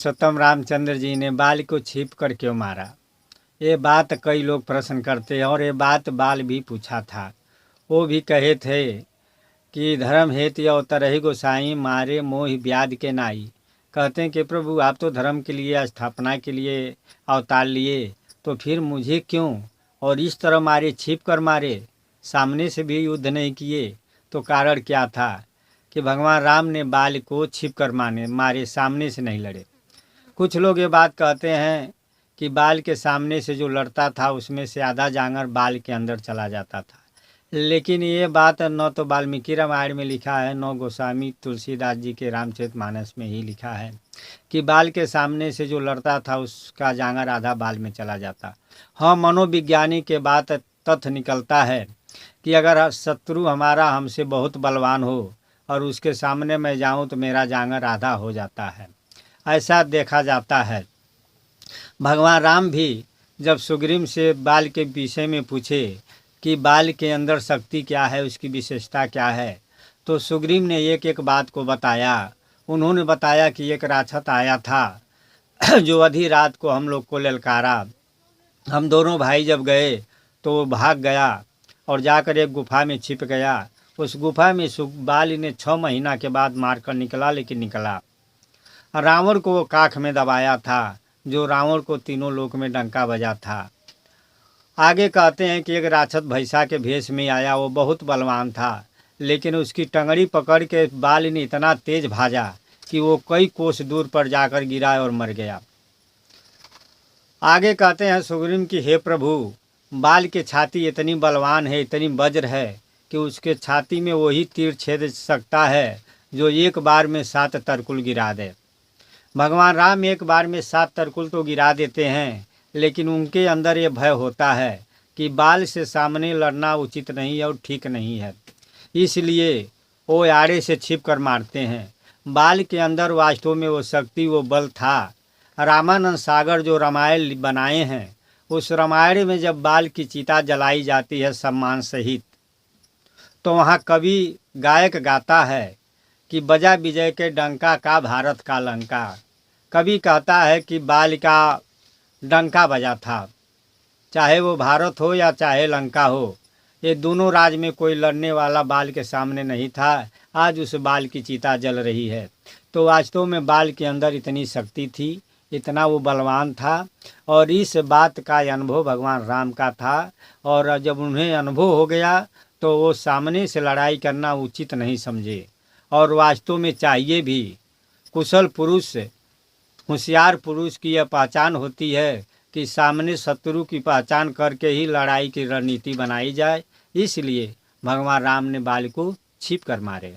पुरुषोत्तम रामचंद्र जी ने बाल को छिप कर क्यों मारा? ये बात कई लोग प्रश्न करते हैं और ये बात बाल भी पूछा था। वो भी कहे थे कि धर्म हेतु अवतरहि गोसाई मारे मोहि व्याध के नाई। कहते हैं कि प्रभु आप तो धर्म के लिए स्थापना के लिए अवतार लिए, तो फिर मुझे क्यों और इस तरह मारे, छिप कर मारे, सामने से भी युद्ध नहीं किए? तो कारण क्या था कि भगवान राम ने बाल को छिप कर मारे, सामने से नहीं लड़े। कुछ लोग ये बात कहते हैं कि बाल के सामने से जो लड़ता था उसमें से आधा जांगर बाल के अंदर चला जाता था, लेकिन ये बात न तो वाल्मीकि रामायण में लिखा है, न गोस्वामी तुलसीदास जी के रामचरितमानस में ही लिखा है कि बाल के सामने से जो लड़ता था उसका जांगर आधा बाल में चला जाता। हाँ, मनोविज्ञानी के बात तथ्य निकलता है कि अगर शत्रु हमारा हमसे बहुत बलवान हो और उसके सामने मैं जाऊं तो मेरा जांगर आधा हो जाता है, ऐसा देखा जाता है। भगवान राम भी जब सुग्रीव से बाल के विषय में पूछे कि बाल के अंदर शक्ति क्या है, उसकी विशेषता क्या है, तो सुग्रीव ने एक एक बात को बताया। उन्होंने बताया कि एक राक्षस आया था जो आधी रात को हम लोग को ललकारा। हम दोनों भाई जब गए तो वो भाग गया और जाकर एक गुफा में छिप गया। उस गुफा में बाल ने 6 महीना के बाद मारकर निकला, लेकिन निकला। रावण को वो काख में दबाया था, जो रावण को तीनों लोक में डंका बजा था। आगे कहते हैं कि एक राक्षस भैंसा के भेष में आया, वो बहुत बलवान था, लेकिन उसकी टंगड़ी पकड़ के बाल ने इतना तेज भाजा कि वो कई कोस दूर पर जाकर गिरा और मर गया। आगे कहते हैं सुग्रीव की हे प्रभु, बाल की छाती इतनी बलवान है, इतनी वज्र है कि उसके छाती में वही तीर छेद सकता है जो एक बार में 7 तरकुल गिरा दे। भगवान राम एक बार में 7 तरकुल तो गिरा देते हैं, लेकिन उनके अंदर ये भय होता है कि बाल से सामने लड़ना उचित नहीं है और ठीक नहीं है, इसलिए वो आड़े से छिप कर मारते हैं। बाल के अंदर वास्तव में वो शक्ति, वो बल था। रामानंद सागर जो रामायण बनाए हैं, उस रामायण में जब बाल की चिता जलाई जाती है सम्मान सहित, तो वहाँ कवि गायक गाता है कि बजा विजय के डंका का भारत का लंका। कवि कहता है कि बाल का डंका बजा था, चाहे वो भारत हो या चाहे लंका हो, ये दोनों राज्य में कोई लड़ने वाला बाल के सामने नहीं था। आज उस बाल की चिता जल रही है। तो वास्तव में बाल के अंदर इतनी शक्ति थी, इतना वो बलवान था, और इस बात का अनुभव भगवान राम का था। और जब उन्हें अनुभव हो गया तो वो सामने से लड़ाई करना उचित नहीं समझे। और वास्तव में चाहिए भी। कुशल पुरुष, होशियार पुरुष की यह पहचान होती है कि सामने शत्रु की पहचान करके ही लड़ाई की रणनीति बनाई जाए। इसलिए भगवान राम ने बाल को छिप कर मारे।